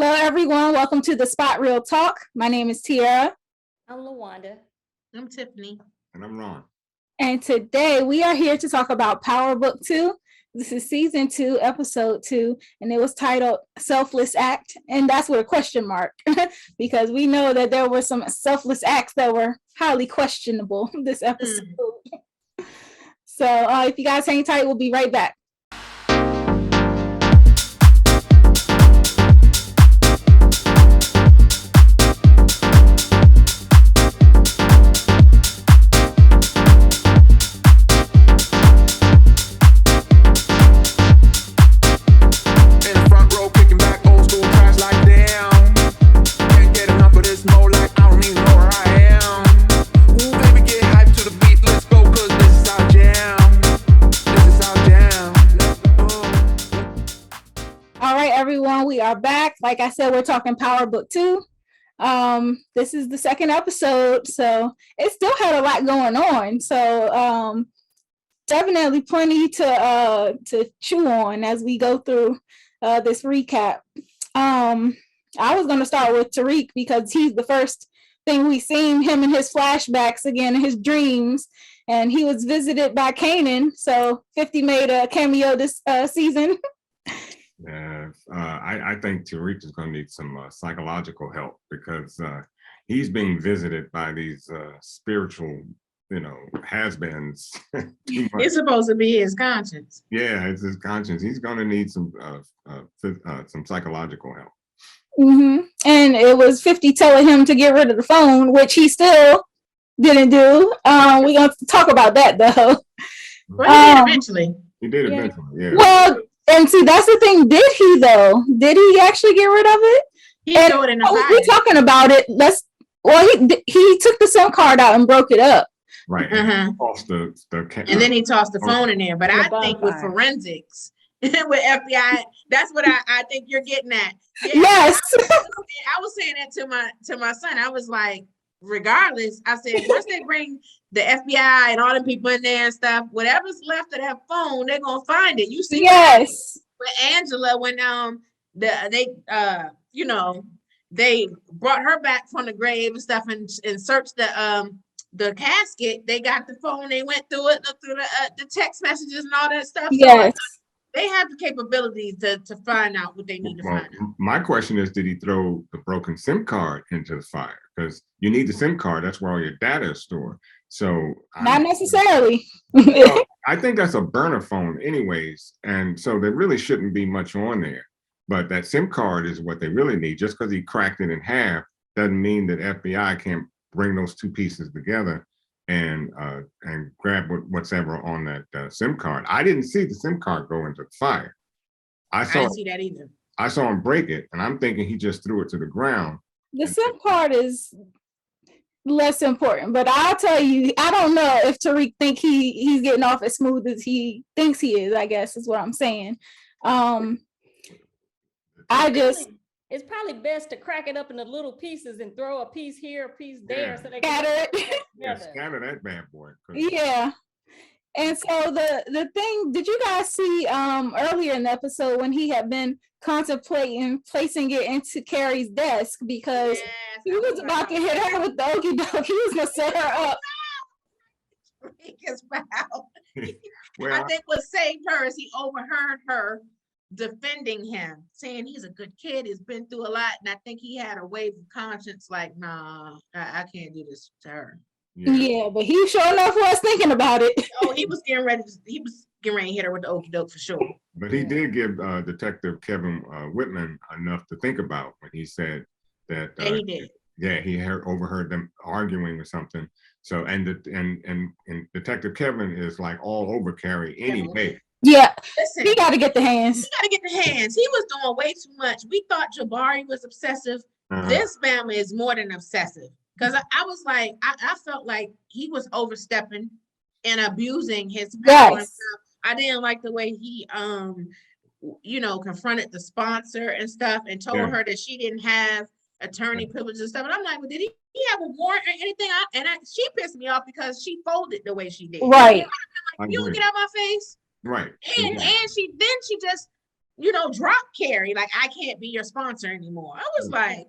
Hello, everyone. Welcome to the Spot Real Talk. My name is Tiara. I'm LaWanda. I'm Tiffany. And I'm Ron. And today we are here to talk about PowerBook 2. This is season 2, episode 2, and it was titled Selfless Act. And that's with a question mark because we know that there were some selfless acts that were highly questionable this episode. So if you guys hang tight, we'll be right back. We are back. Like I said, we're talking PowerBook 2. This is the second episode, so it still had a lot going on. So definitely plenty to chew on as we go through this recap. I was going to start with Tariq because he's the first thing we seen him in his flashbacks again, in his dreams, and he was visited by Kanan. So 50 made a cameo this season. Yeah, I think Tariq is going to need some psychological help because he's being visited by these spiritual, has-beens. It's supposed to be his conscience. Yeah, it's his conscience. He's going to need some psychological help. Mm-hmm. And it was 50 telling him to get rid of the phone, which he still didn't do. We're going to talk about that though. Well, he did eventually. He did eventually, yeah. Well, and see, that's the thing. Did he though? Did he actually get rid of it? He threw it in the fire. We're talking about it. He took the SIM card out and broke it up. Right. And then he tossed the phone in there. But I think with forensics, with FBI, that's what I think you're getting at. Yeah, yes. I was saying that to my son. I was like, regardless, I said, once they bring the FBI and all the people in there and stuff, whatever's left of that phone, they're gonna find it. You see, yes. With Angela, when they brought her back from the grave and stuff and searched the casket, they got the phone, they went through it, through the text messages and all that stuff. Yes. So they have the capabilities to find out what they need to find out. My question is, did he throw the broken SIM card into the fire? Because you need the SIM card. That's where all your data is stored. So not necessarily. I think that's a burner phone anyways. And so there really shouldn't be much on there. But that SIM card is what they really need. Just because he cracked it in half doesn't mean that FBI can't bring those two pieces together and grab what's ever on that SIM card. I didn't see the SIM card go into the fire. I didn't see that either. I saw him break it, and I'm thinking he just threw it to the ground. The SIM card is less important, but I'll tell you, I don't know if Tariq think he's getting off as smooth as he thinks he is, I guess is what I'm saying. It's probably best to crack it up into little pieces and throw a piece here, a piece there, so they scatter can it. Yeah, scatter that bad boy. Yeah. And so the thing, did you guys see earlier in the episode when he had been contemplating placing it into Carrie's desk because he was about to hit her with the okie doke. He was gonna set her up. Well, I think what saved her is he overheard her defending him, saying he's a good kid, he's been through a lot, and I think he had a wave of conscience like, nah, I can't do this to her. Yeah, but he sure enough was thinking about it. Oh, he was getting ready to hit her with the okie doke for sure. But he did give Detective Kevin Whitman enough to think about when he said that. Yeah, he did. Yeah, he overheard them arguing or something. So and Detective Kevin is like all over Carrie anyway. Yeah, listen, he got to get the hands. He was doing way too much. We thought Jabari was obsessive. This family is more than obsessive. Because I was like, I felt like he was overstepping and abusing his power. Yes. I didn't like the way he, confronted the sponsor and stuff and told her that she didn't have attorney privilege and stuff. And I'm like, well, did he have a warrant or anything? She pissed me off because she folded the way she did. Right. You don't get out my face. Right. And she just drop Carrie. Like, I can't be your sponsor anymore. I was like,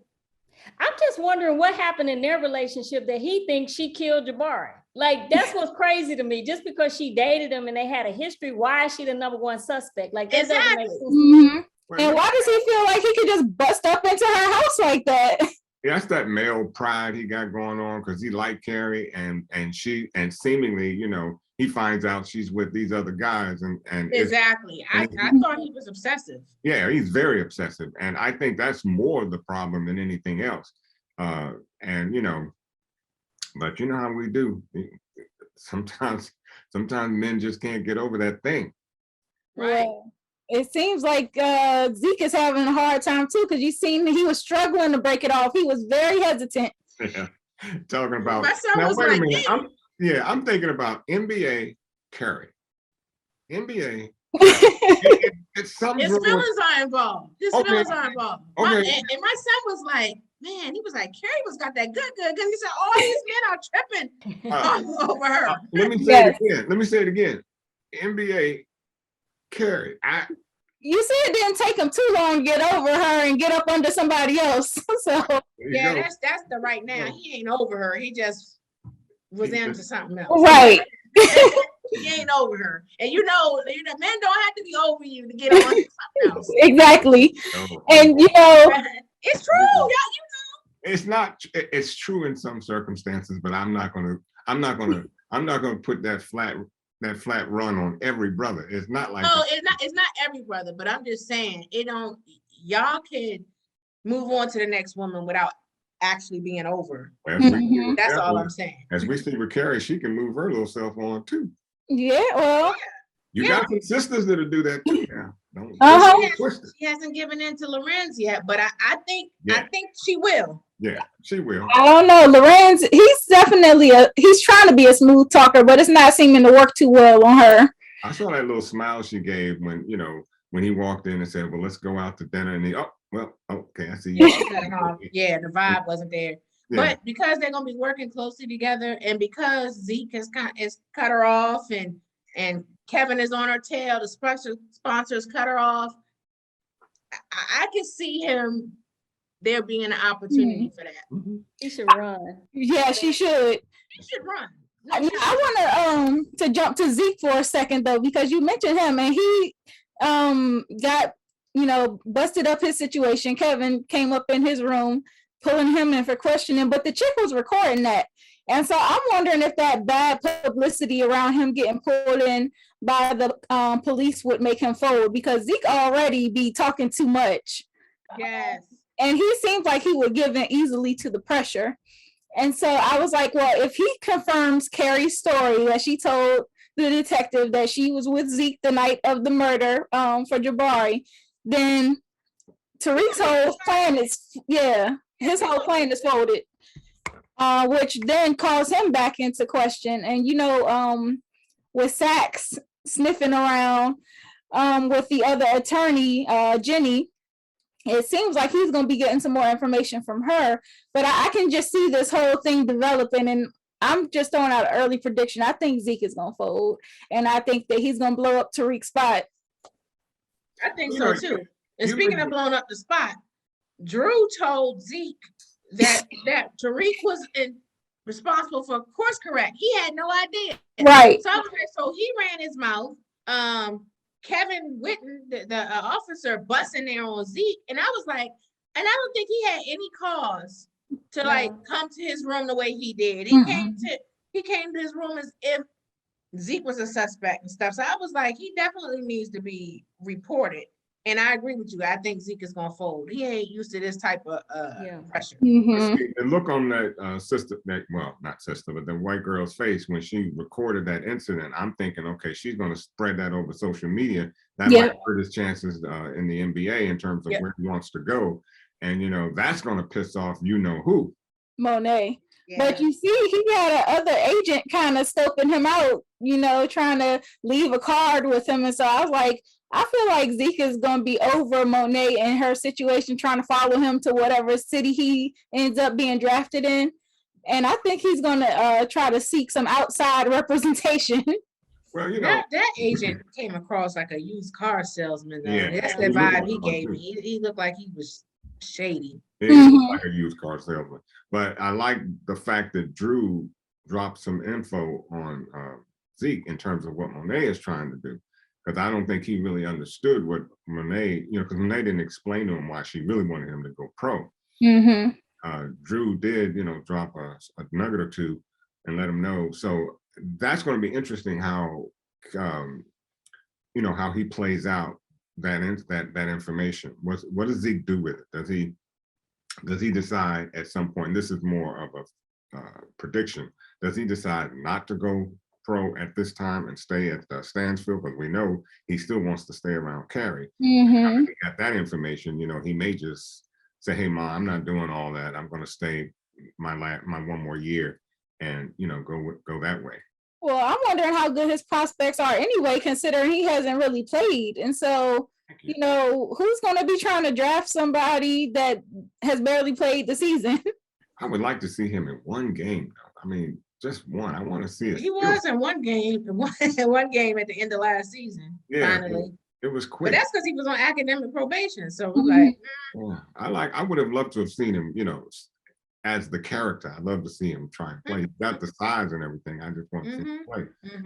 I'm just wondering what happened in their relationship that he thinks she killed Jabari. Like, that's what's crazy to me. Just because she dated him and they had a history, why is she the number one suspect? Like, that doesn't make sense. Mm-hmm. And why does he feel like he could just bust up into her house like that? Yeah, that's that male pride he got going on, because he liked Carrie and seemingly, he finds out she's with these other guys and exactly. I thought he was obsessive. Yeah, he's very obsessive, and I think that's more the problem than anything else. But you know how we do. Sometimes men just can't get over that thing. Right. Yeah. It seems like Zeke is having a hard time too, because you seen he was struggling to break it off. He was very hesitant. Yeah. Talking about My son now, was wait a like, minute. I'm thinking about NBA Carrie. NBA. His feelings are involved. His feelings are involved. Okay. And my son was like, man, he was like, Carrie was got that good. Because he said, all these men are tripping over her. Let me say it again. NBA Carrie. You see, it didn't take him too long to get over her and get up under somebody else. So yeah, that's the right now. He ain't over her. He just was into something else. Right. He ain't over her. And men don't have to be over you to get on something else. Exactly. And it's true. It's not. It's true in some circumstances, but I'm not gonna put that flat run on every brother. It's not like it's not every brother, but I'm just saying y'all can move on to the next woman without actually being over. That's all I'm saying. As we see with Carrie, she can move her little self on too. Yeah, well, you got some sisters that'll do that too now. She hasn't given in to Lorenz yet, but I think she will. Yeah, she will. I don't know. Lorenz, he's definitely he's trying to be a smooth talker, but it's not seeming to work too well on her. I saw that little smile she gave when he walked in and said, well, let's go out to dinner, and okay, I see you. Yeah, the vibe wasn't there. Yeah. But because they're gonna be working closely together, and because Zeke has cut her off, and Kevin is on her tail, the sponsors cut her off, I can see him there being an opportunity for that. He should run. Yeah, she should. She should run. I want to jump to Zeke for a second though, because you mentioned him and he got busted up his situation. Kevin came up in his room pulling him in for questioning, but the chick was recording that. And so I'm wondering if that bad publicity around him getting pulled in by the police would make him fold, because Zeke already be talking too much. Yes. And he seems like he would give in easily to the pressure. And so I was like, well, if he confirms Carrie's story that she told the detective that she was with Zeke the night of the murder for Jabari, then Tariq's whole plan his whole plan is folded, which then calls him back into question. And, with Sachs sniffing around with the other attorney, Jenny, it seems like he's going to be getting some more information from her, but I can just see this whole thing developing, and I'm just throwing out an early prediction. I think Zeke is going to fold, and I think that he's going to blow up Tariq's spot. I think so too. And speaking of blowing up the spot, Drew told Zeke that Tariq was responsible for course correct. He had no idea. Right. So he ran his mouth. Kevin Witten, the officer, busting there on Zeke, and I was like, and I don't think he had any cause to come to his room the way he did. He came to his room as if Zeke was a suspect and stuff. So I was like, he definitely needs to be reported. And I agree with you. I think Zeke is gonna fold. He ain't used to this type of pressure. The look on that sister, not sister, but the white girl's face when she recorded that incident, I'm thinking, okay, she's gonna spread that over social media. That might hurt his chances in the NBA in terms of where he wants to go. And that's gonna piss off who. Monet. Yeah. But you see, he had another agent kind of scoping him out, trying to leave a card with him. And so I was like, I feel like Zeke is going to be over Monet and her situation, trying to follow him to whatever city he ends up being drafted in. And I think he's going to try to seek some outside representation. Well, you know, that agent came across like a used car salesman, though. yeah, That's he the looked vibe like he one, gave too. me. He looked like he was shady. Yeah, he looked Mhm. like a used car salesman. But I like the fact that Drew dropped some info on Zeke in terms of what Monet is trying to do. Because I don't think he really understood what Monet, you know, because Monet didn't explain to him why she really wanted him to go pro. Mhm. Drew did, you know, drop a nugget or two and let him know. So that's going to be interesting how, you know, how he plays out that information. What does Zeke do with it? Does he decide at some point? This is more of a prediction. Does he decide not to go pro at this time and stay at Stansfield? Because we know he still wants to stay around Carrie. Mhm. If he got that information, you know, he may just say, "Hey, Ma, I'm not doing all that. I'm going to stay my one more year, and you know, go that way." Well, I'm wondering how good his prospects are anyway, considering he hasn't really played. And so, you know, who's going to be trying to draft somebody that has barely played the season? I would like to see him in one game, though. I mean, just one. I want to see it. He was in one game, one game at the end of last season. Yeah, finally. it was But quick. that's because he was on academic probation. So we're like, Yeah, I would have loved to have seen him, you know, as the character. I'd love to see him try and play. He's got the size and everything. I just want to see him play.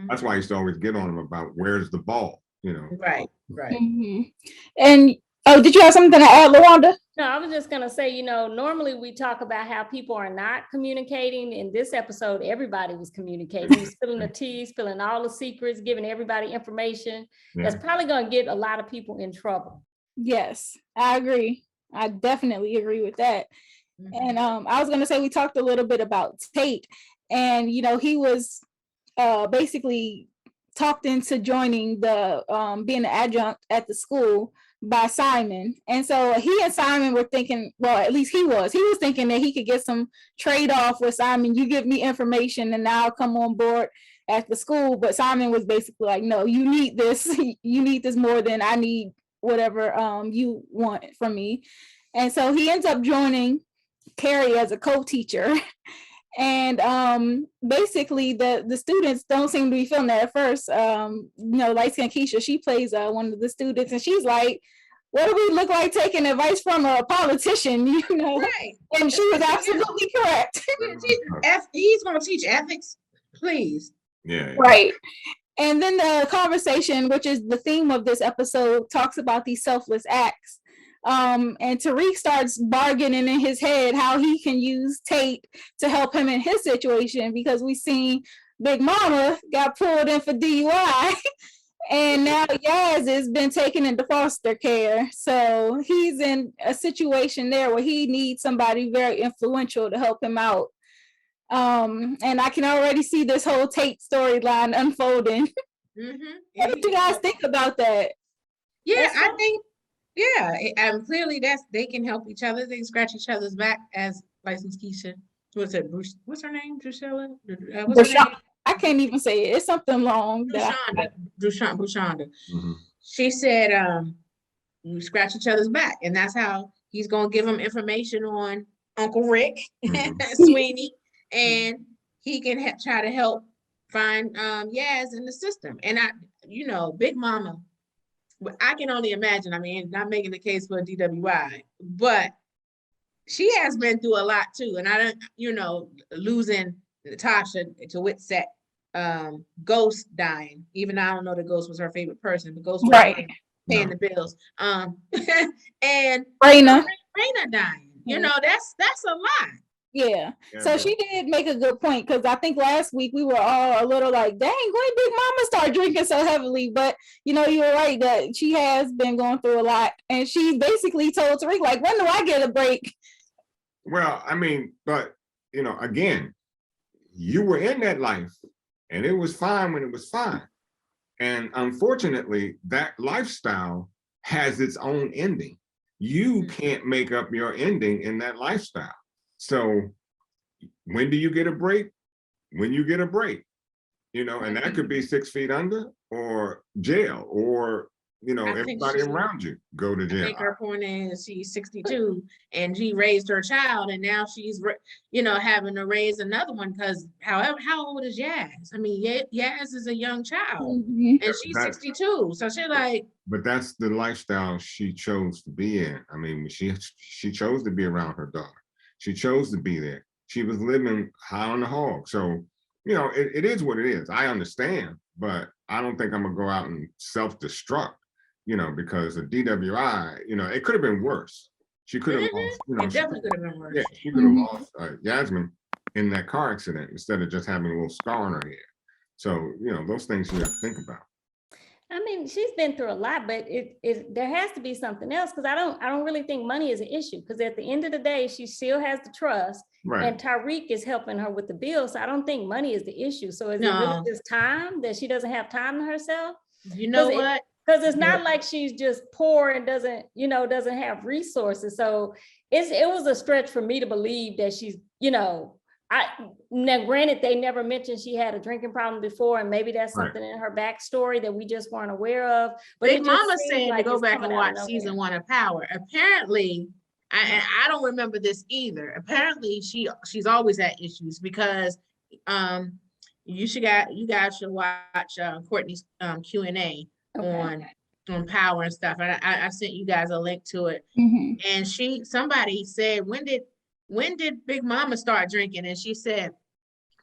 That's why I used to always get on him about where's the ball, you know. right. Mhm. And oh, did you have something to add, Lawanda? No, I was just going to say, you know, normally we talk about how people are not communicating. In this episode, everybody was communicating. He was spilling the tea, spilling all the secrets, giving everybody information. Yeah. That's probably going to get a lot of people in trouble. Yes, I agree. I definitely agree with that. And I was going to say, we talked a little bit about Tate, and, you know, he was basically talked into joining the being an adjunct at the school by Simon. And so he and Simon were thinking, well, at least he was thinking that he could get some trade off with Simon. You give me information and now I'll come on board at the school. But Simon was basically like, no, you need this. You need this more than I need whatever you want from me. And so he ends up joining Carrie as a co-teacher. And basically the students don't seem to be feeling that at first. You know, light skin Keisha, she plays one of the students, and she's like, what do we look like taking advice from a politician, you know? Right. And she was absolutely correct. He's going to teach ethics, please. Yeah. Right. And then the conversation, which is the theme of this episode, talks about these selfless acts. And Tariq starts bargaining in his head how he can use Tate to help him in his situation, because we seen Big Mama got pulled in for DUI and now Yaz has been taken into foster care. So he's in a situation there where he needs somebody very influential to help him out. And I can already see this whole Tate storyline unfolding. What did you guys think about that? Yeah, I think, and clearly they can help each other. They can scratch each other's back, as licensed Keisha. What's it? Bruce? What's her name? Drusilla? What's her name? I can't even say it. It's something long. Brushonda. She said, you scratch each other's back, and that's how he's gonna give him information on Uncle Rick, Sweeney, and he can try to help find Yaz in the system. And you know, Big Mama, I can only imagine. I mean, not making the case for a DWI, but she has been through a lot too. And I don't, you know, losing Natasha to Witset, Ghost dying. Even though I don't know that Ghost was her favorite person, but Ghost was paying the bills. And Raina dying. You know, that's a lot. Yeah. So she did make a good point, because I think last week we were all a little like, dang, when Big Mama start drinking so heavily? But you know, you were right that she has been going through a lot, and she basically told Tariq, like, when do I get a break? Well, I mean, but you know, again, you were in that life and it was fine when it was fine. And unfortunately, that lifestyle has its own ending. You can't make up your ending in that lifestyle. So when do you get a break? When you get a break, you know, and that could be 6 feet under or jail or you know, everybody around you go to jail. I think her point is she's 62 and she raised her child, and now she's, you know, having to raise another one because how old is Yaz? I mean, Yaz is a young child and she's 62. So she's like. But that's the lifestyle she chose to be in. I mean, she chose to be around her daughter. She chose to be there. She was living high on the hog. So, you know, it is what it is. I understand, but I don't think I'm gonna go out and self-destruct, you know, because a DWI, you know, it could have been worse. She could have lost, you know, it definitely could have been worse. Yeah, she could have lost Yasmin in that car accident instead of just having a little scar on her head. So, you know, those things you have to think about. I mean, she's been through a lot, but there has to be something else, because I don't really think money is an issue, because at the end of the day, she still has the trust, right, and Tariq is helping her with the bills. So I don't think money is the issue. So is it really just time that she doesn't have time to herself? You know what? Because it's not like she's just poor and doesn't have resources. So it was a stretch for me to believe that she's, you know, now granted, they never mentioned she had a drinking problem before, and maybe that's something in her backstory that we just weren't aware of. But Big Mama said to go back and watch season 1 of Power. Apparently, I don't remember this either. Apparently, she's always had issues because you guys should watch Courtney's Q&A on Power and stuff. And I sent you guys a link to it. And somebody said, when did Big Mama start drinking? And she said,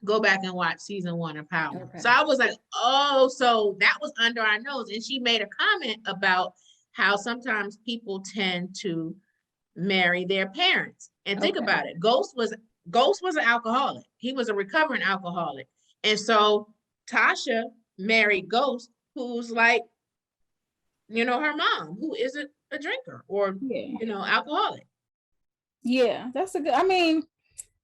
go back and watch season 1 of Power. So I was like, oh, so that was under our nose. And she made a comment about how sometimes people tend to marry their parents. And think about it. Ghost was an alcoholic. He was a recovering alcoholic. And so Tasha married Ghost, who's like, you know, her mom, who isn't a drinker or, you know, alcoholic. Yeah, that's a good, I mean,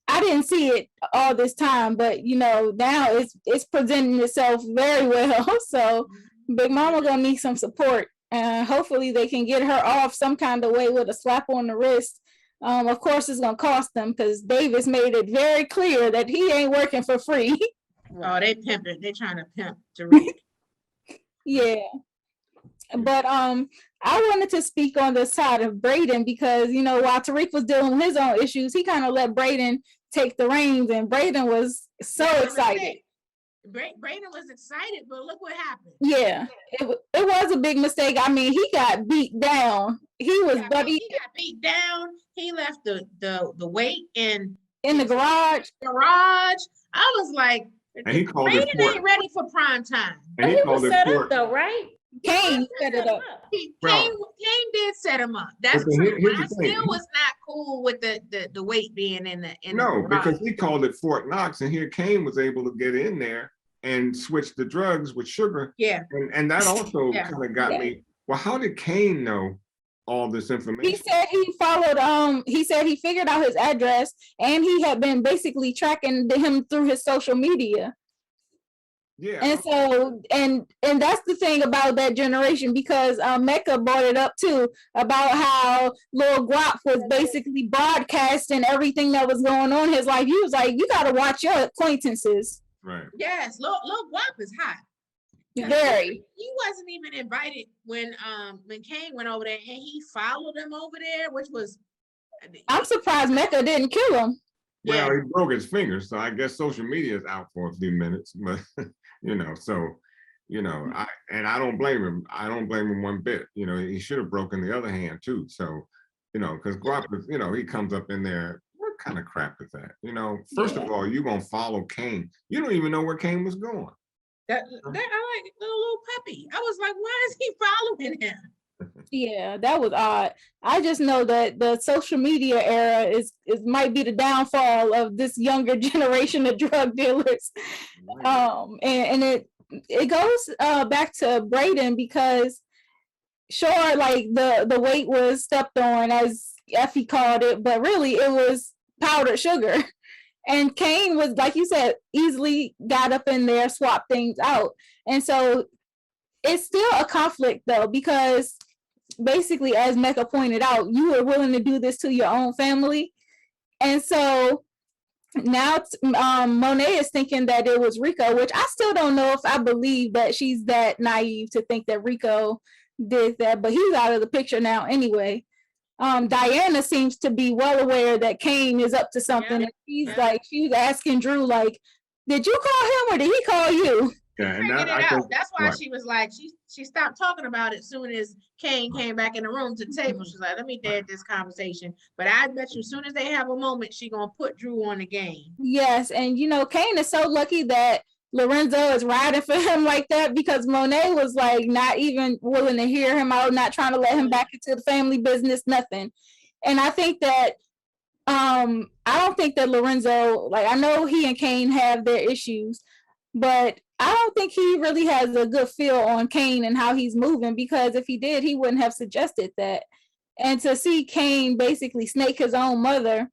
I didn't see it all this time, but you know, now it's presenting itself very well. So Big Mama gonna need some support, and hopefully they can get her off some kind of way with a slap on the wrist. Of course it's gonna cost them, because Davis made it very clear that he ain't working for free. Oh, they pimp it. They trying to pimp Tariq. Yeah. But I wanted to speak on the side of Brayden, because, you know, while Tariq was dealing with his own issues, he kind of let Brayden take the reins, and Brayden was so excited. Brayden was excited, but look what happened. Yeah, it was a big mistake. I mean, he got beat down. He got beat down. He left the weight in the garage. I was like, Brayden ain't ready for prime time. And he was set up though, right? Kane set it up. Kane did set him up. That's true. But I still was not cool with the weight being in the because he called it Fort Knox, and here Kane was able to get in there and switch the drugs with sugar. Yeah. And that also kind of got me. Well, how did Kane know all this information? He said he followed, he said he figured out his address, and he had been basically tracking him through his social media. Yeah. And so, and that's the thing about that generation, because Mecca brought it up too, about how Lil Guap was basically broadcasting everything that was going on in his life. He was like, you got to watch your acquaintances. Right. Yes, Lil Guap is hot. Very. He wasn't even invited when Kane went over there, and he followed him over there, which was. I'm surprised Mecca didn't kill him. Well, he broke his fingers, so I guess social media is out for a few minutes, but you know, so you know, I don't blame him. I don't blame him one bit. You know, he should have broken the other hand too. So, you know, because Guap, you know, he comes up in there. What kind of crap is that? You know, first of all, you're gonna follow Kane. You don't even know where Kane was going. That I like the little puppy. I was like, why is he following him? Yeah, that was odd. I just know that the social media era is might be the downfall of this younger generation of drug dealers. And it goes back to Brayden, because sure, like the weight was stepped on, as Effie called it, but really it was powdered sugar. And Kane was, like you said, easily got up in there, swapped things out. And so it's still a conflict though, because basically, as Mecca pointed out, you were willing to do this to your own family. And so now Monet is thinking that it was Rico, which I still don't know if I believe that she's that naive to think that Rico did that, but he's out of the picture now anyway. Diana seems to be well aware that Kane is up to something. Yeah. And she's like, she was asking Drew, like, did you call him or did he call you? Yeah, and Figured that, it I out. think, That's why right. she was like, she stopped talking about it as soon as Kane came back in the room to the table. She's like, let me dead this conversation. But I bet you as soon as they have a moment, she gonna put Drew on the game. Yes, and you know, Kane is so lucky that Lorenzo is riding for him like that, because Monet was like not even willing to hear him out, not trying to let him back into the family business, nothing. And I think that I don't think that Lorenzo, like, I know he and Kane have their issues, but I don't think he really has a good feel on Kane and how he's moving, because if he did, he wouldn't have suggested that. And to see Kane basically snake his own mother,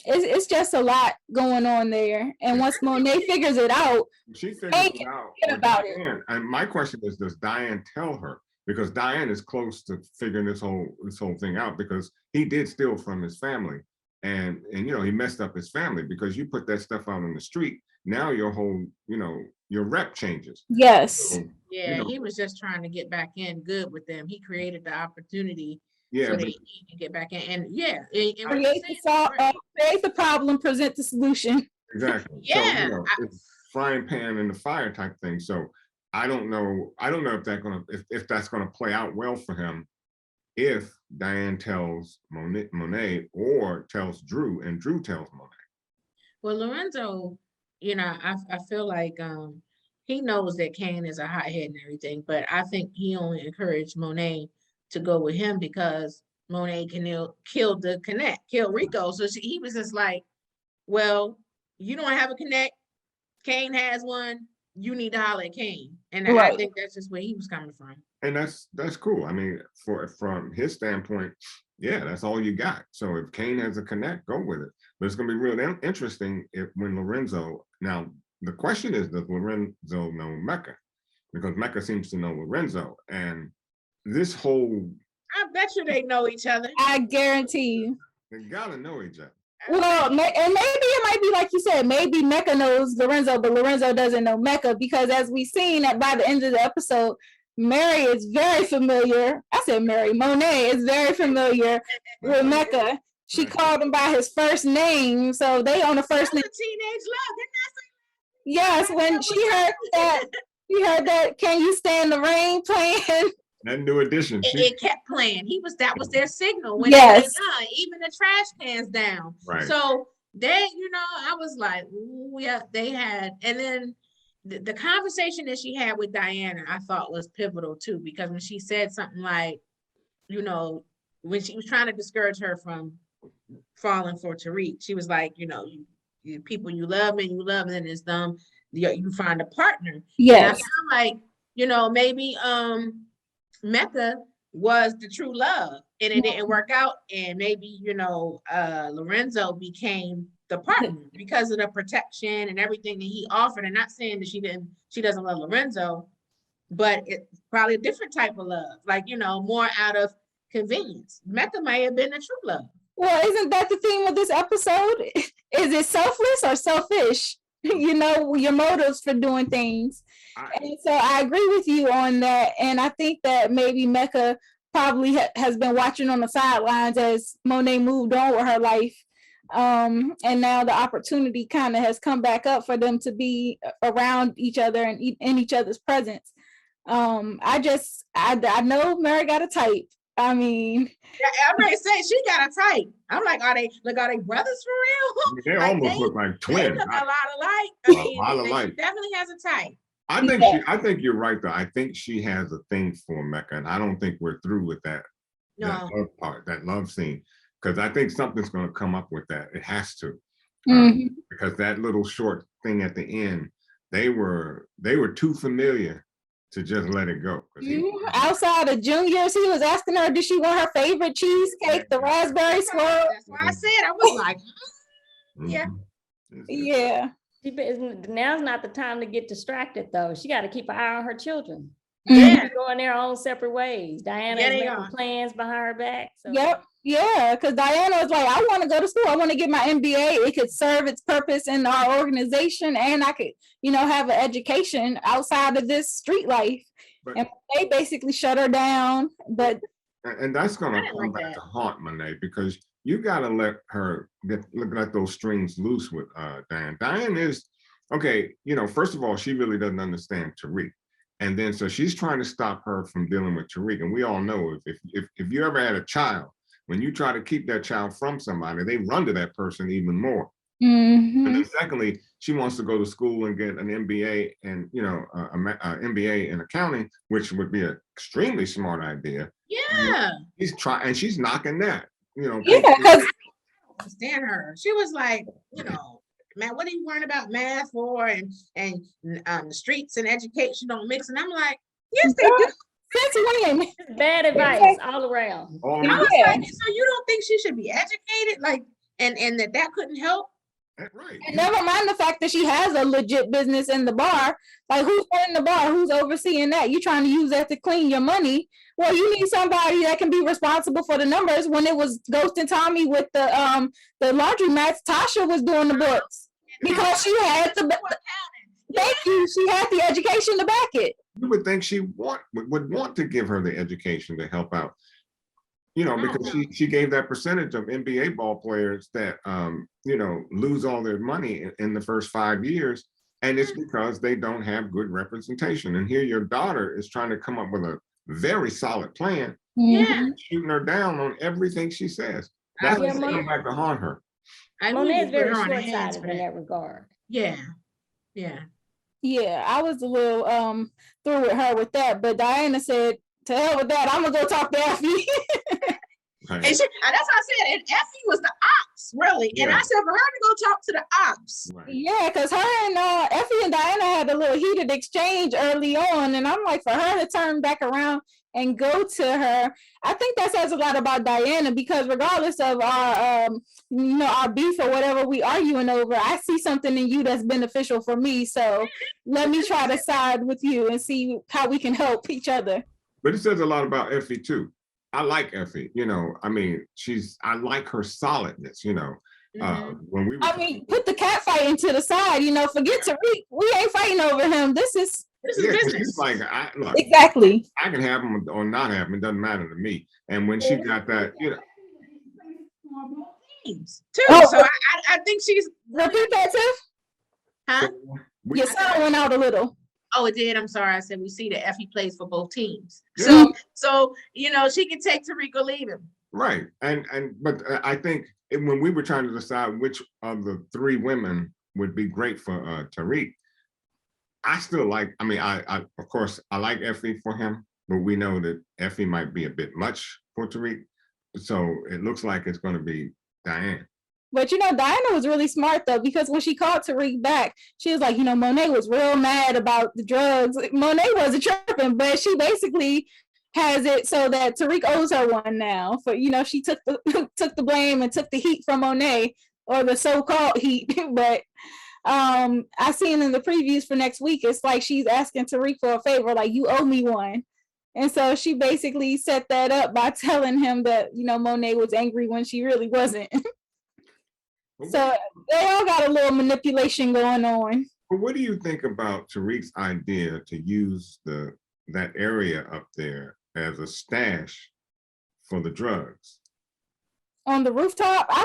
it's just a lot going on there. And once Monet figures it out, She figures Hey, it out. forget about it. Diane, and my question is, does Diane tell her? Because Diane is close to figuring this whole thing out, because he did steal from his family, and you know, he messed up his family, because you put that stuff out on the street. Now your whole, you know, your rep changes. yes. So, Yeah, you know, he was just trying to get back in good with them. He created the opportunity yeah, so but that he can get back in. And yeah, and what Create you the, said, right. create the problem, present the solution. exactly. So, Yeah, you know, it's frying pan in the fire type thing. So I don't know if that's gonna play out well for him, if Diane tells Monet or tells Drew, and Drew tells Monet. Well, Lorenzo, you know, I feel like he knows that Kane is a hothead and everything, but I think he only encouraged Monet to go with him because Monet killed the connect, killed Rico. So he was just like, well, you don't have a connect, Kane has one, you need to holler at Kane. And I Right. think that's just where he was coming from. And that's cool. I mean, from his standpoint, yeah, that's all you got. So if Kane has a connect, go with it. But it's gonna be real interesting when Lorenzo, now the question is, does Lorenzo know Mecca? Because Mecca seems to know Lorenzo, and this whole, I bet you they know each other. I guarantee you. they gotta know each other. Well, and maybe it might be like you said, maybe Mecca knows Lorenzo, but Lorenzo doesn't know Mecca, because as we've seen that by the end of the episode, Mary is very familiar. I said Mary, Monet is very familiar with Mecca. She Right. called him by his first name, so they on the first That's name. a teenage love. Yes, when she heard that "Can You Stand the Rain" playing. That new edition. It kept playing. That was their signal when Yes. they done, even the trash cans down. Right. So they, you know, I was like, ooh, yeah, they had, and then the conversation that she had with Diana, I thought was pivotal too, because when she said something like, you know, when she was trying to discourage her from falling for Tariq, she was like, you know, you people you love and then it's them, you find a partner. Yes. And I feel like, you know, maybe Mecca was the true love and it didn't work out, and maybe, you know, Lorenzo became the partner because of the protection and everything that he offered. And not saying that she doesn't love Lorenzo, but it's probably a different type of love, like, you know, more out of convenience. Mecca may have been the true love. Well, isn't that the theme of this episode? Is it selfless or selfish? You know, your motives for doing things. And so I agree with you on that. And I think that maybe Mecca probably has been watching on the sidelines as Monet moved on with her life. And now the opportunity kind of has come back up for them to be around each other and in each other's presence. I know Mary got a type. I mean, I already said she got a type. I'm like, are they brothers for real? They Like, almost look like They twins. look a lot alike. A lot She alike. definitely has a type. I think you're right though. I think she has a thing for Mecca, and I don't think we're through with that No. love part, that love scene, because I think something's going to come up with that. It has to, because that little short thing at the end, they were too familiar to just let it go. Outside of juniors, he was asking her, did she want her favorite cheesecake, the raspberry swirl? That's why I said, I was like, yeah. Yeah. Now's not the time to get distracted though. She got to keep an eye on her children. Yeah. They're going their own separate ways. Diana Yeah, is they making are. plans behind her back. So. Yep. Yeah, because Diana was like, I want to go to school. I want to get my MBA. It could serve its purpose in our organization, and I could, you know, have an education outside of this street life. and they basically shut her down. But and that's gonna didn't come like back that. to haunt Monet, because you gotta let her let those strings loose with Diane. Diane is okay, first of all, she really doesn't understand Tariq. And then so she's trying to stop her from dealing with Tariq. And we all know if you ever had a child, when you try to keep that child from somebody, they run to that person even more. And then secondly, she wants to go to school and get an MBA and MBA in accounting, which would be an extremely smart idea. Yeah. She's knocking that. yeah, because I understand her. She was like, man, what are you worrying about math for? And the streets and education don't mix. And I'm like, yes, they do. since when? Bad advice all around. I was like, so you don't think she should be educated? Like, and that couldn't help? Right. And never mind the fact that she has a legit business in the bar. Like, who's running the bar? Who's overseeing that? You trying to use that to clean your money? Well, you need somebody that can be responsible for the numbers. When it was Ghost and Tommy with the laundromats, Tasha was doing the books because she had the. Thank you. She had the education to back it. You would think she would want to give her the education to help out. Because she gave that percentage of NBA ball players that, lose all their money in the first 5 years. And it's because they don't have good representation. And here your daughter is trying to come up with a very solid plan. Yeah. Shooting her down on everything she says. That's going to come back to haunt her. Monet is very short-sighted in that regard. Yeah. Yeah. Yeah, I was a little through with her with that. But Diana said, to hell with that, I'm going to go talk to Effie. Right. And that's what I said. And Effie was the ops, really. Yeah. And I said for her to go talk to the ops. Right. Yeah, because her and Effie and Diana had a little heated exchange early on. And I'm like, for her to turn back around and go to her, I think that says a lot about Diana, because regardless of our, our beef or whatever we arguing over, I see something in you that's beneficial for me. So let me try to side with you and see how we can help each other. But it says a lot about Effie too. I like Effie, I like her solidness, when we put the cat fighting to the side, forget Tariq. We ain't fighting over him. This is business. Like, look, exactly. I can have him or not have him. It doesn't matter to me. And when she got that, so I think she's. Repeat that, Tiff. Huh? Your sound went out a little. Oh, it did. I'm sorry. I said we see that Effie plays for both teams. Yeah. So she can take Tariq or leave him. Right. But I think when we were trying to decide which of the three women would be great for Tariq, I still like. I of course I like Effie for him, but we know that Effie might be a bit much for Tariq. So it looks like it's going to be Diane. But Diana was really smart though, because when she called Tariq back, she was like, Monet was real mad about the drugs. Monet wasn't tripping, but she basically has it so that Tariq owes her one now. For she took the blame and took the heat from Monet, or the so-called heat. But I seen in the previews for next week, it's like she's asking Tariq for a favor, like, you owe me one. And so she basically set that up by telling him that Monet was angry when she really wasn't. So they all got a little manipulation going on. But what do you think about Tariq's idea to use that area up there as a stash for the drugs? On the rooftop? I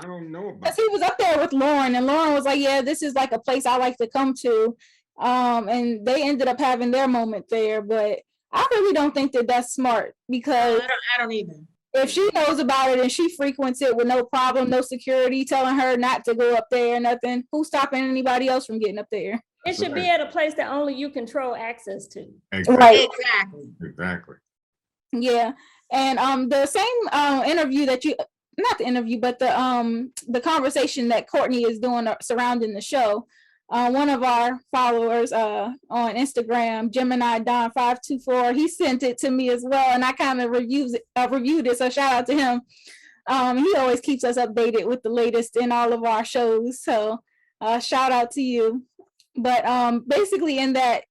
don't know. Because he was up there with Lauren, and Lauren was like, yeah, this is like a place I like to come to. And they ended up having their moment there. But I really don't think that that's smart, because I don't either. If she knows about it and she frequents it with no problem, no security telling her not to go up there, nothing, who's stopping anybody else from getting up there? It should be at a place that only you control access to. Exactly. Right. Exactly. Yeah. And the same interview that not the interview, but the conversation that Courtney is doing surrounding the show. One of our followers on Instagram, Gemini Don 524, he sent it to me as well, and I kind of reviewed it. So shout out to him. He always keeps us updated with the latest in all of our shows. So shout out to you. But basically, in that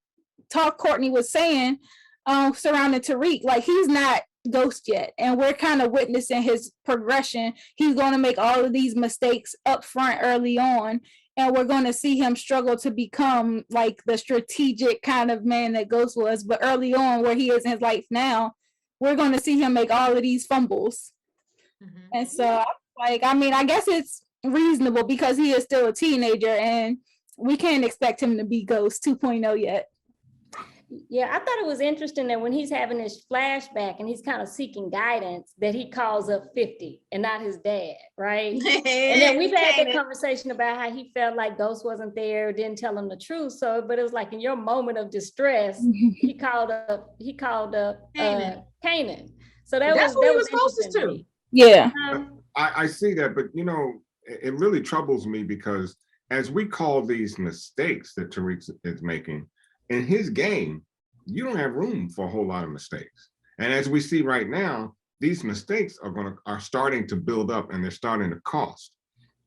talk, Courtney was saying surrounding Tariq, like, he's not Ghost yet, and we're kind of witnessing his progression. He's going to make all of these mistakes up front early on. and we're going to see him struggle to become like the strategic kind of man that Ghost was. But early on, where he is in his life now, we're going to see him make all of these fumbles. And so, like, I mean, I guess it's reasonable because he is still a teenager, and we can't expect him to be Ghost 2.0 yet. Yeah, I thought it was interesting that when he's having his flashback and he's kind of seeking guidance, that he calls up 50 and not his dad, right? And then we've had that conversation about how he felt like Ghost wasn't there, didn't tell him the truth. So, but it was like in your moment of distress, he called up Kanan. So that's what he was closest to. Yeah. I see that, but you know, it really troubles me because as we call these mistakes that Tariq is making, in his game, you don't have room for a whole lot of mistakes. And as we see right now, these mistakes are starting to build up and they're starting to cost.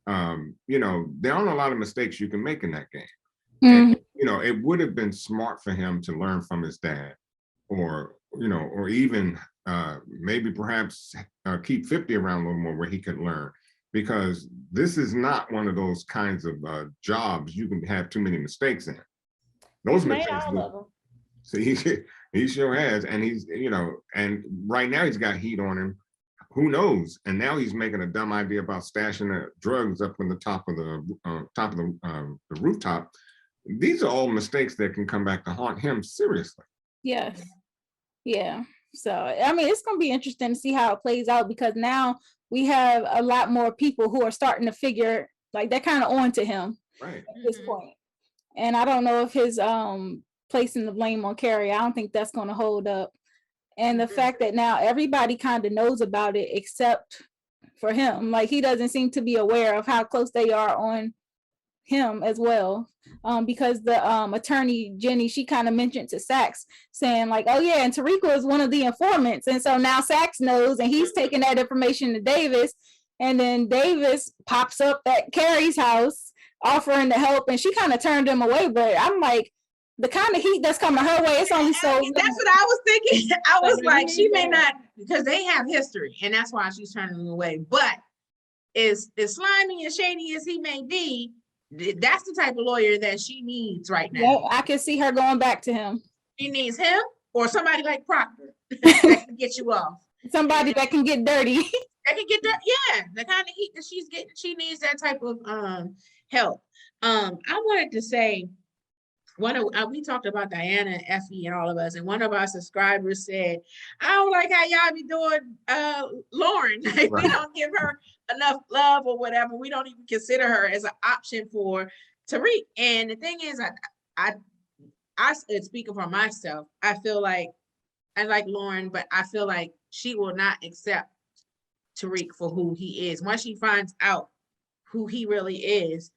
You know, there aren't a lot of mistakes you can make in that game. And, you know, it would have been smart for him to learn from his dad, or, you know, or even maybe perhaps keep 50 around a little more where he could learn, because this is not one of those kinds of jobs you can have too many mistakes in. Those mistakes. See, he sure has, and he's, you know, and right now he's got heat on him. Who knows? And now he's making a dumb idea about stashing the drugs up on the top of the rooftop. These are all mistakes that can come back to haunt him seriously. Yes. Yeah. So I mean, it's gonna be interesting to see how it plays out, because now we have a lot more people who are starting to figure, like, they're kind of on to him Right at this point. And I don't know if his placing the blame on Carrie, I don't think that's going to hold up. And the fact that now everybody kind of knows about it except for him, like, he doesn't seem to be aware of how close they are on him as well. Because the attorney Jenny, she kind of mentioned to Saxe, saying like, oh yeah, and Tariq was one of the informants, and so now Saxe knows, and he's taking that information to Davis, and then Davis pops up at Carrie's house offering to help, and she kind of turned him away. But I'm like, the kind of heat that's coming her way, it's only so. That's what I was thinking. I was like, she may not, because they have history, and that's why she's turning him away. But as slimy and shady as he may be, that's the type of lawyer that she needs right now. Yeah, I can see her going back to him. She needs him or somebody like Proctor that can get you off. Somebody that can get dirty. That can get dirty. Yeah, the kind of heat that she's getting, she needs that type of help. I wanted to say, we talked about Diana and Effie and all of us, and one of our subscribers said, I don't like how y'all be doing Lauren. Like, we don't give her enough love or whatever. We don't even consider her as an option for Tariq. And the thing is, I speaking for myself, I feel like I like Lauren, but I feel like she will not accept Tariq for who he is. Once she finds out who he really is,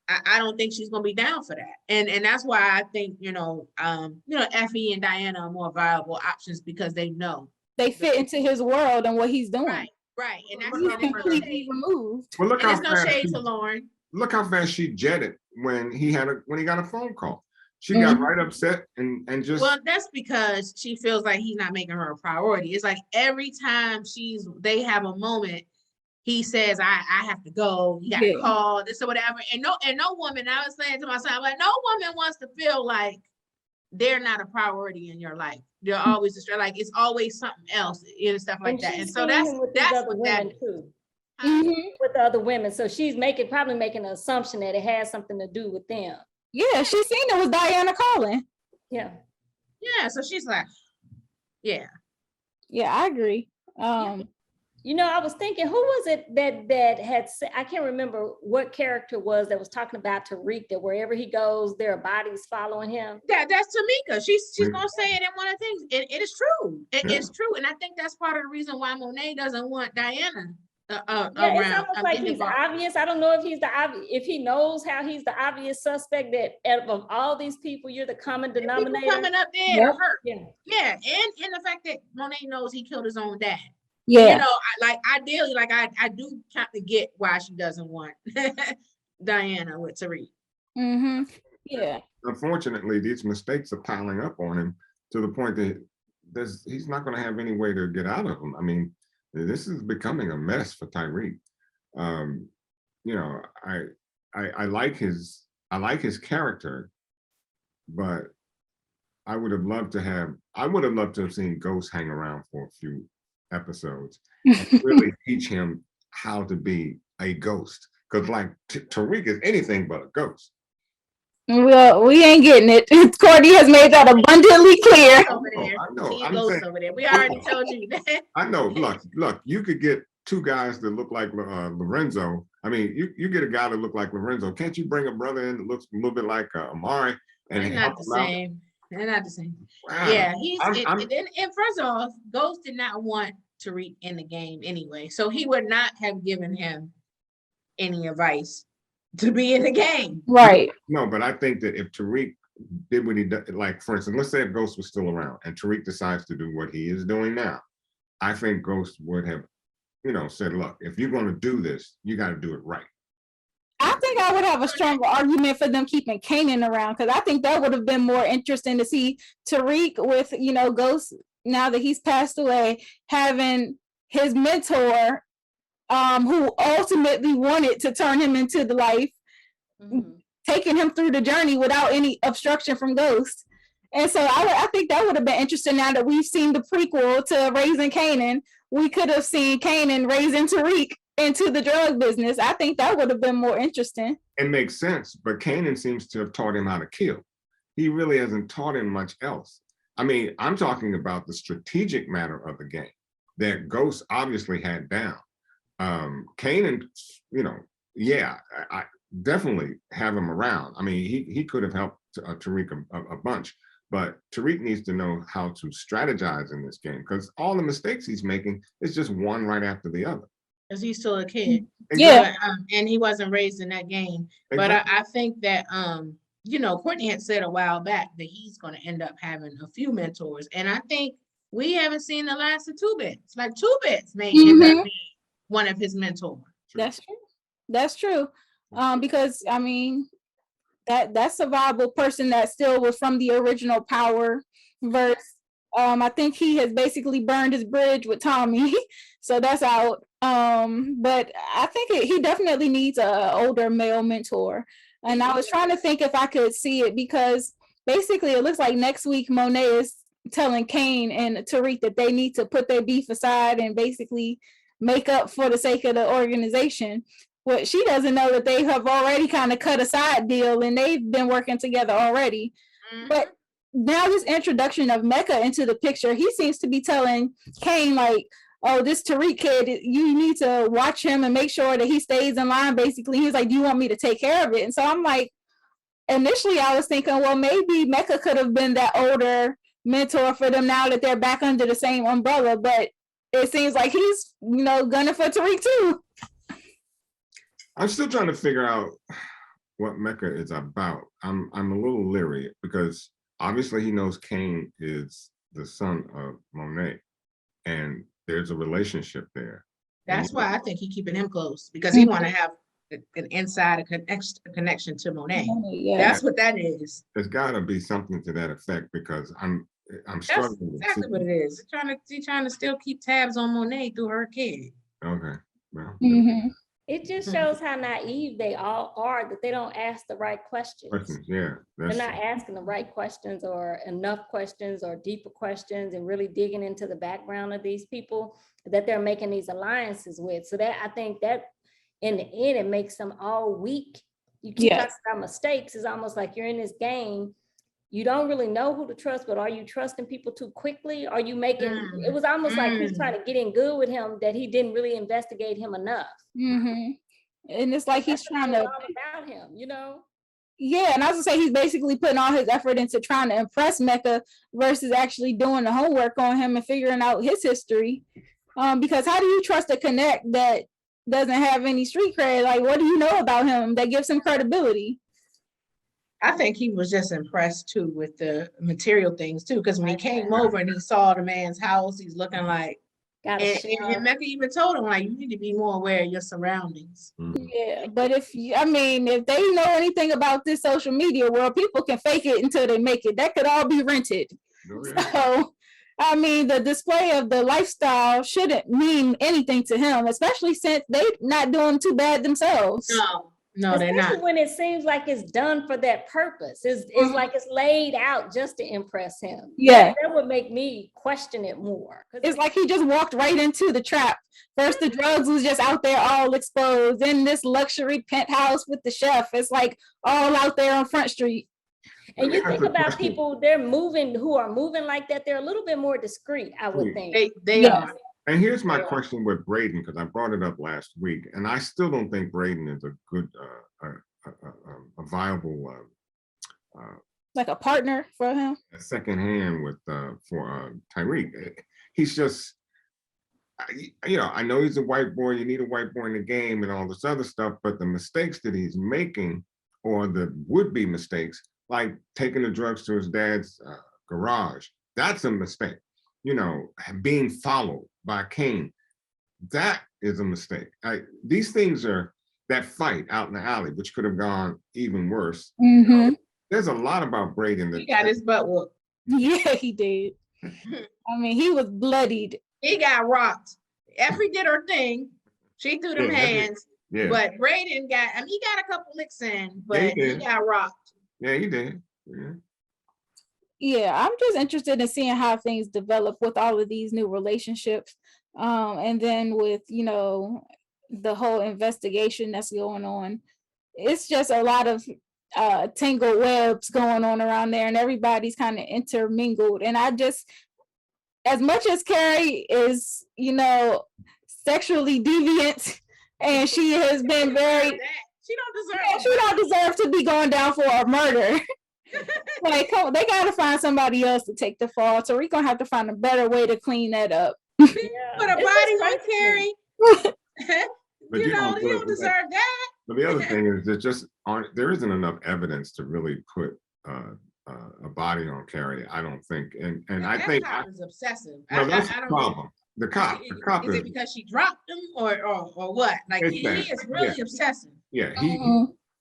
I don't think she's gonna be down for that. And that's why I think, Effie and Diana are more viable options, because they know they fit into his world and what he's doing. Right. And that's he's completely removed. Well, look, and there's no shade to Lauren. Look how fast she jetted when he got a phone call. She got right upset and just. Well, that's because she feels like he's not making her a priority. It's like every time they have a moment, he says, I have to go, you got to call, this or whatever. And no woman, I was saying to myself, like, no woman wants to feel like they're not a priority in your life. They're always like, it's always something else and stuff like that. And so that's what that too. With the other women. So she's probably making an assumption that it has something to do with them. Yeah, she seen it was Diana calling. Yeah. Yeah, so she's like, yeah. Yeah, I agree. I was thinking, who was it that had said, I can't remember what character was that was talking about Tariq, that wherever he goes, there are bodies following him. That's Tamika. She's gonna say it in one of the things. It is true. It's true. And I think that's part of the reason why Monet doesn't want Diana around. It's almost like he's obvious. I don't know if he's if he knows how he's the obvious suspect, that of all these people, you're the common denominator. Coming up there to hurt. Yeah. And the fact that Monet knows he killed his own dad. Yeah. Ideally, I do kind of get why she doesn't want Diana with Tariq. Yeah. Unfortunately, these mistakes are piling up on him to the point that he's not going to have any way to get out of them. I mean, this is becoming a mess for Tariq. I I like his character, but I would have loved to have seen Ghost hang around for a few episodes and really teach him how to be a ghost. Because like Tariq is anything but a ghost. Well, we ain't getting it. Courtney has made that abundantly clear. I know. I'm saying, over there. We already told you that. I know. Look. You could get two guys that look like Lorenzo. I mean, you get a guy that look like Lorenzo. Can't you bring a brother in that looks a little bit like Amari? And they're not the same. They're not the same. Wow. Yeah, and first off, Ghost did not want Tariq in the game anyway, so he would not have given him any advice to be in the game. Right. No, but I think that if Tariq did what he did, like for instance, let's say if Ghost was still around and Tariq decides to do what he is doing now, I think Ghost would have, said, look, if you're going to do this, you got to do it right. I think I would have a stronger argument for them keeping Kanan around, because I think that would have been more interesting to see Tariq with, Ghost, now that he's passed away, having his mentor, who ultimately wanted to turn him into the life, taking him through the journey without any obstruction from Ghost. And so I think that would have been interesting. Now that we've seen the prequel to Raising Kanan, we could have seen Kanan raising Tariq into the drug business. I think that would have been more interesting. It makes sense, but Kanan seems to have taught him how to kill. He really hasn't taught him much else. I mean, I'm talking about the strategic matter of the game that Ghost obviously had down. Kanan, I definitely have him around. I mean, he could have helped Tariq a bunch, but Tariq needs to know how to strategize in this game, because all the mistakes he's making is just one right after the other. Because he's still a kid. Yeah. And he wasn't raised in that game. Exactly. But I think that, Courtney had said a while back that he's going to end up having a few mentors. And I think we haven't seen the last of 2 Bits. Like 2 Bits may end up being one of his mentors. That's true. That's true. Because, I mean, that's a viable person that still was from the original Power verse. I think he has basically burned his bridge with Tommy. So that's out. But I think he definitely needs an older male mentor. And I was trying to think if I could see it, because basically it looks like next week Monet is telling Kane and Tariq that they need to put their beef aside and basically make up for the sake of the organization. Well, she doesn't know that they have already kind of cut a side deal and they've been working together already. But now this introduction of Mecca into the picture, he seems to be telling Kane, like, oh, this Tariq kid, you need to watch him and make sure that he stays in line, basically. He's like, do you want me to take care of it? And so I'm like, initially I was thinking, well, maybe Mecca could have been that older mentor for them now that they're back under the same umbrella, but it seems like he's, gunning for Tariq too. I'm still trying to figure out what Mecca is about. I'm a little leery, because obviously he knows Kane is the son of Monet, and there's a relationship there. That's why I think he's keeping him close, because he want to have an inside connection to Monet. Yeah. That's what that is. There's got to be something to that effect, because I'm struggling. That's exactly what it is. He's trying to still keep tabs on Monet through her kid. Okay. Well, It just shows how naive they all are, that they don't ask the right questions. Yeah. They're not asking the right questions, or enough questions, or deeper questions, and really digging into the background of these people that they're making these alliances with. So that, I think that in the end, it makes them all weak. You keep talking about mistakes. It's almost like you're in this game. You don't really know who to trust, but are you trusting people too quickly? Are you making, it was almost like he's trying to get in good with him, that he didn't really investigate him enough. And it's like he's trying to, about him, Yeah, and I was gonna say he's basically putting all his effort into trying to impress Mecca versus actually doing the homework on him and figuring out his history. Because how do you trust a connect that doesn't have any street cred? Like, what do you know about him that gives him credibility? I think he was just impressed too with the material things too, because when he came over and he saw the man's house, he's looking like, and Mecca even told him, like, you need to be more aware of your surroundings. Yeah, but if they know anything about this social media world, people can fake it until they make it. That could all be rented. So, I mean, the display of the lifestyle shouldn't mean anything to him, especially since they're not doing too bad themselves. No, they're Especially not. when it seems like it's done for that purpose. It's like it's laid out just to impress him. Yeah. That would make me question it more. It's like he just walked right into the trap. First, the drugs was just out there all exposed. Then this luxury penthouse with the chef. It's like all out there on Front Street. And you think about people, who are moving like that, they're a little bit more discreet, I would think. They are. And here's my question with Braden, because I brought it up last week, and I still don't think Braden is a good, a viable, like a partner for him. a second hand with for Tariq. He's just, I know he's a white boy. You need a white boy in the game and all this other stuff, but the mistakes that he's making, or the would-be mistakes, like taking the drugs to his dad's garage, that's a mistake. Being followed by Kane, that is a mistake. These things are, that fight out in the alley, which could have gone even worse. There's a lot about Braden that he got his butt whooped. Yeah, he did. I mean, he was bloodied. He got rocked. Effie did her thing. She threw them hands. Yeah. But Braden got, he got a couple licks in, but he got rocked. Yeah, he did. Yeah. Yeah, I'm just interested in seeing how things develop with all of these new relationships. And then with, the whole investigation that's going on. It's just a lot of tangled webs going on around there, and everybody's kind of intermingled. And I just, as much as Carrie is, sexually deviant, and she has been very, she don't deserve to be going down for a murder. Like, they gotta find somebody else to take the fall. So we're gonna have to find a better way to clean that up. Put a body on Carrie. But you don't deserve that. But the other thing is, there isn't enough evidence to really put a body on Carrie, I don't think. And I think cop is obsessive. No, that's I the don't problem. The cop is it because she dropped him or what? Like, he is really obsessive.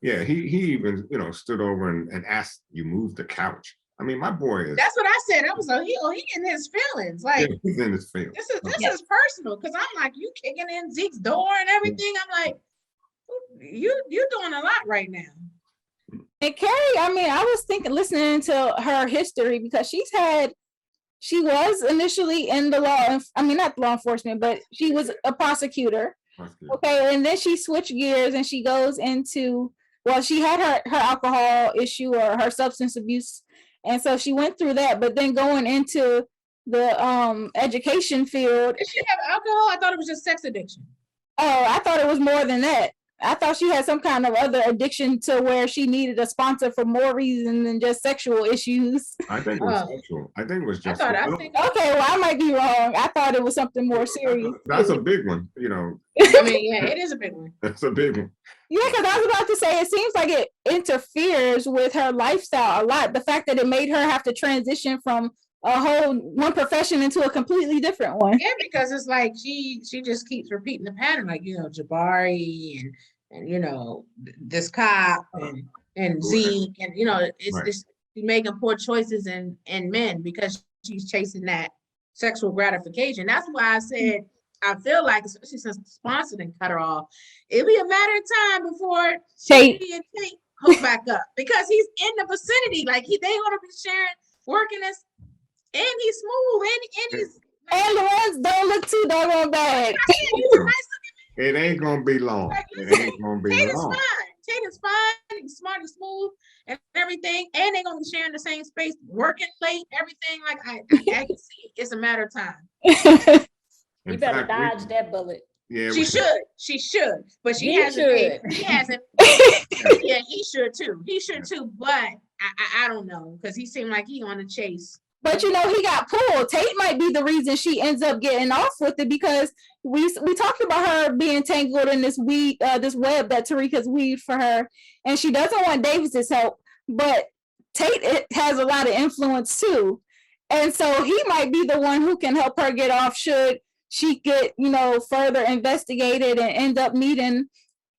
Yeah, he even stood over and asked you move the couch. I mean, my boy is. That's what I said. I was like, he in his feelings. Like, he's in his feelings. This is personal, because I'm like, you kicking in Zeke's door and everything. I'm like, you're doing a lot right now. And Carrie, I mean, I was listening to her history, because she was initially in the not law enforcement, but she was a prosecutor. Okay, and then she switched gears and she goes into, she had her alcohol issue or her substance abuse. And so she went through that, but then going into the education field. Did she have alcohol? I thought it was just sex addiction. Oh, I thought it was more than that. I thought she had some kind of other addiction to where she needed a sponsor for more reason than just sexual issues. I think it was sexual. I think it was just. Okay, well, I might be wrong. I thought it was something more serious. That's a big one, I mean, yeah, it is a big one. That's a big one. Yeah, because I was about to say, it seems like it interferes with her lifestyle a lot. The fact that it made her have to transition from one profession into a completely different one. Yeah, because it's like she just keeps repeating the pattern, like, Jabari and this cop and Zeke, and it's she's making poor choices in men because she's chasing that sexual gratification. That's why I said I feel like, especially since the sponsor didn't cut her off, it'll be a matter of time before Tate hook back up, because he's in the vicinity. Like, they gonna be sharing working as. And he's smooth, and he's and the ones don't look too doggone bad. It ain't gonna be long. It ain't gonna be Tate long. Tate is fine. He's smart, he's smooth, and everything. And they're gonna be sharing the same space, working late, everything. Like, I can see it's a matter of time. You better dodge that bullet. Yeah, she should, but she hasn't. He hasn't. Yeah, he should too. But I don't know, because he seemed like he on a chase. But he got pulled. Tate might be the reason she ends up getting off with it, because we talked about her being tangled in this web that Tariq has weaved for her, and she doesn't want Davis's help. But Tate has a lot of influence too, and so he might be the one who can help her get off should she get further investigated and end up needing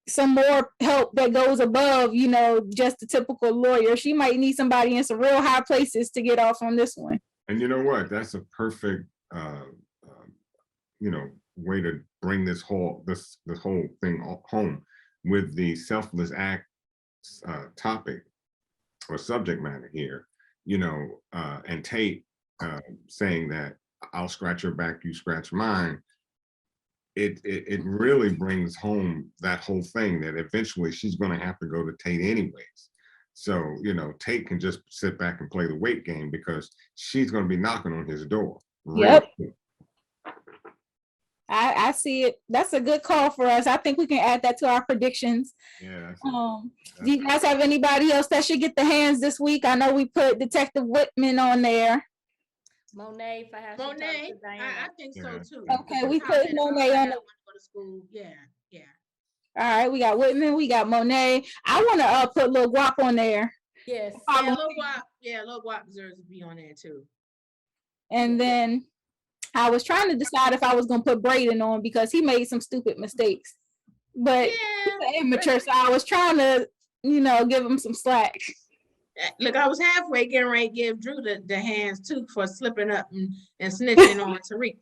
some more help that goes above, just the typical lawyer. She might need somebody in some real high places to get off on this one. And you know what? That's a perfect, way to bring this whole thing home. with the selfless act topic or subject matter here, you know, and Tate saying that I'll scratch your back, you scratch mine, it really brings home that whole thing that eventually she's going to have to go to Tate anyways. So, you know, Tate can just sit back and play the weight game because she's going to be knocking on his door. Yep. I see it. That's a good call for us. I think we can add that to our predictions. Yeah. Do you guys have anybody else that should get the hands this week? I know we put Detective Whitman on there. Monet, if I have Monet, I think so too. Okay, we put Monet on. Go to school. Yeah. All right, we got Whitman, we got Monet. I want to put Lil Guap on there. Yes. Lil Guap deserves to be on there too. And then I was trying to decide if I was going to put Braden on because he made some stupid mistakes. But he's immature, so I was trying to, you know, give him some slack. Look, I was halfway getting ready to give Drew the hands too for slipping up and snitching on Tariq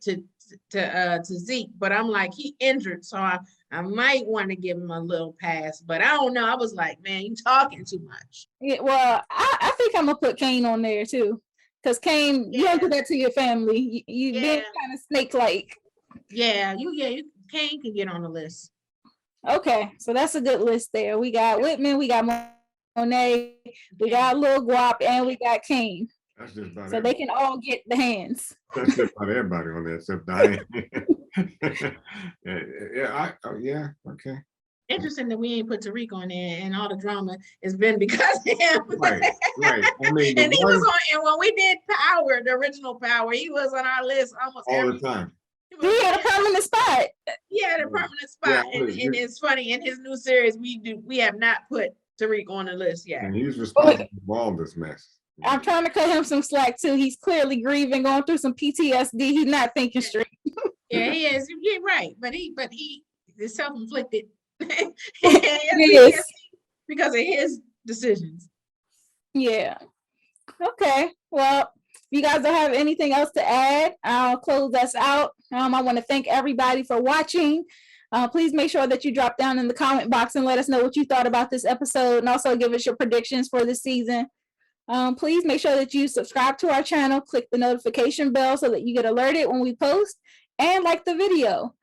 to Zeke, but I'm like, he injured, so I might want to give him a little pass, but I don't know. I was like, man, you talking too much. Yeah, well, I think I'm gonna put Kane on there too, because Kane, you don't do that to your family. You being kind of snake-like. Yeah, Kane can get on the list. Okay, so that's a good list there. We got Whitman, we got Monet, we got Lil Guap, and we got Kane. That's just about so they can all get the hands. That's just about everybody on there except Diane. Yeah, okay. Interesting that we ain't put Tariq on there, and all the drama has been because of him. Right. I mean, and he was on, and when we did Power, the original Power, he was on our list almost all every the time. He had a permanent spot. He had a permanent spot, and it's funny. In his new series, we have not put Tariq on the list yet. And he's responsible for all this mess. I'm trying to cut him some slack too. He's clearly grieving, going through some PTSD. He's not thinking straight. Yeah, he is. You're right, but he is self-inflicted. Yes. Because of his decisions. Yeah. Okay. Well, if you guys don't have anything else to add, I'll close us out. I want to thank everybody for watching. Please make sure that you drop down in the comment box and let us know what you thought about this episode, and also give us your predictions for this season. Please make sure that you subscribe to our channel, click the notification bell so that you get alerted when we post, and like the video.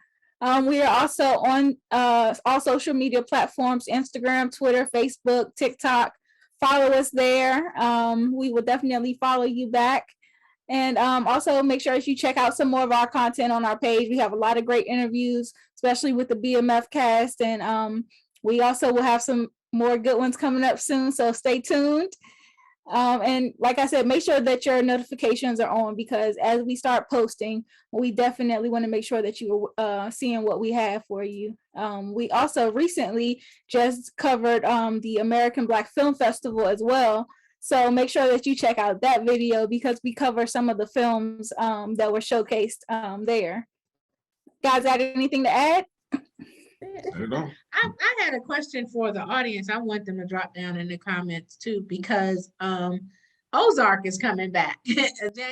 We are also on all social media platforms: Instagram, Twitter, Facebook, TikTok. Follow us there. We will definitely follow you back. And also make sure that you check out some more of our content on our page. We have a lot of great interviews, especially with the BMF cast. And we also will have some more good ones coming up soon, so stay tuned. And like I said, make sure that your notifications are on, because as we start posting, we definitely want to make sure that you are seeing what we have for you. We also recently just covered the American Black Film Festival as well. So make sure that you check out that video, because we cover some of the films that were showcased there. Guys, got anything to add? I had a question for the audience. I want them to drop down in the comments too, because Ozark is coming back.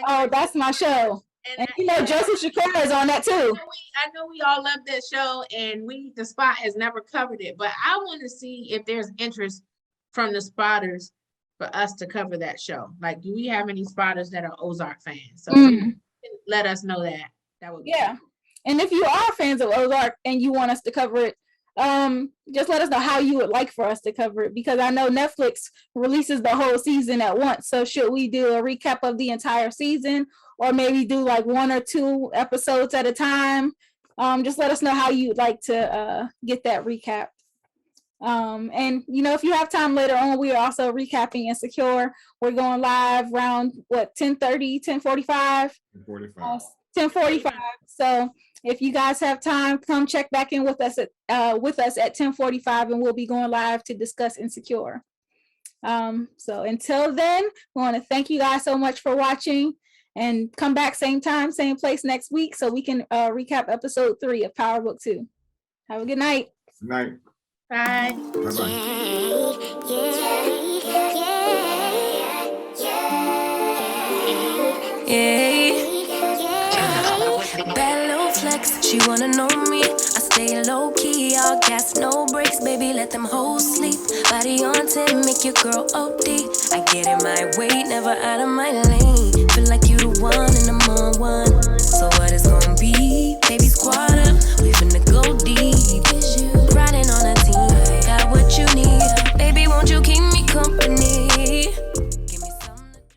Oh, that's my show. And you know, Joseph Shakira is on that too. I know we all love that show, and the spot has never covered it, but I want to see if there's interest from the spotters for us to cover that show. Like, do we have any spotters that are Ozark fans? So let us know that. That would be cool. And if you are fans of Ozark and you want us to cover it, just let us know how you would like for us to cover it, because I know Netflix releases the whole season at once. So should we do a recap of the entire season, or maybe do like 1 or 2 episodes at a time? Just let us know how you'd like to get that recap. And you know, if you have time later on, we are also recapping Insecure. We're going live around 10:30, 10:45? 10:45. So if you guys have time, come check back in with us at 10:45, and we'll be going live to discuss Insecure. So until then, we want to thank you guys so much for watching, and come back same time, same place next week, so we can recap episode 3 of PowerBook 2. Have a good night. Good night. Bye. Bad little flex, she wanna know me. I stay low key, all gas No breaks, baby, let them hoes sleep. Body on 10, make your girl OD. I get in my way, never out of my lane. Feel like you the one and I'm on one. So what it's gonna be? Baby, squad up, we finna go deep. Riding on a team, got what you need. Baby, won't you keep me company? Give me something to do.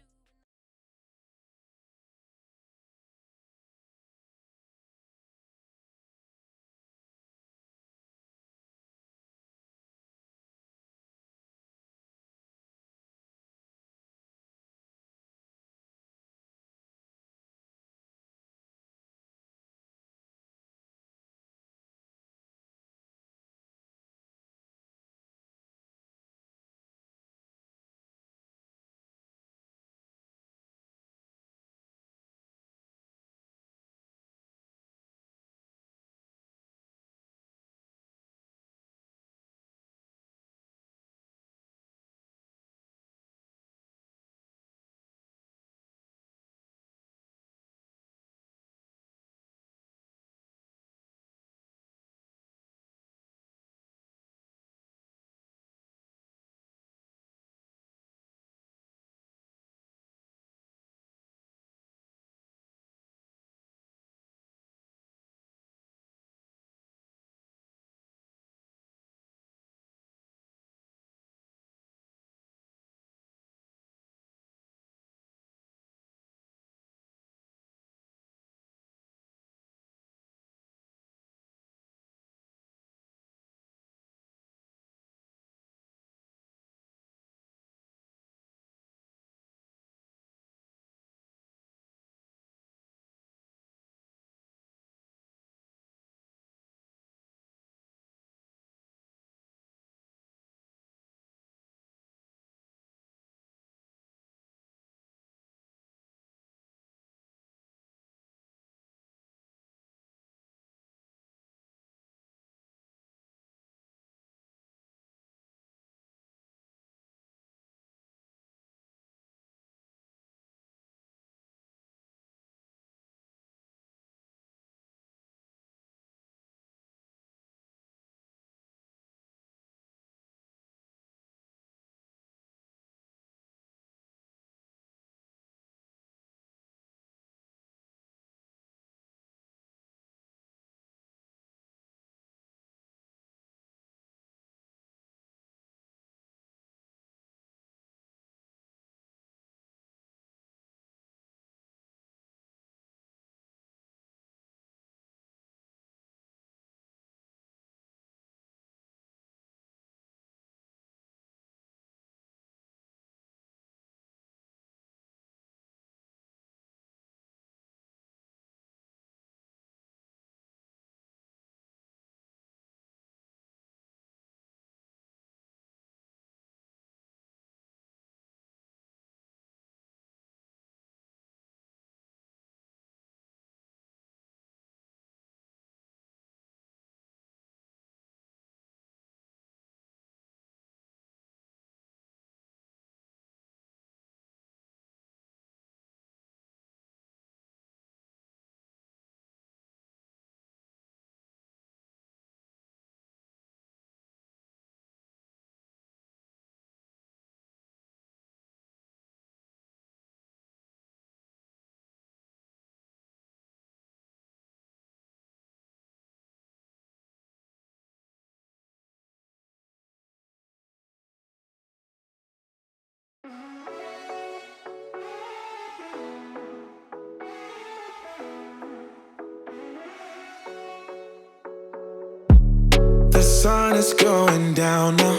The sun is going down now.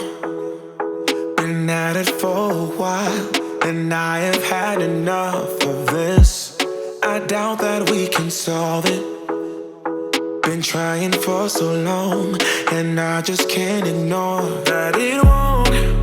Been at it for a while, and I have had enough of this. I doubt that we can solve it. Been trying for so long, and I just can't ignore that it won't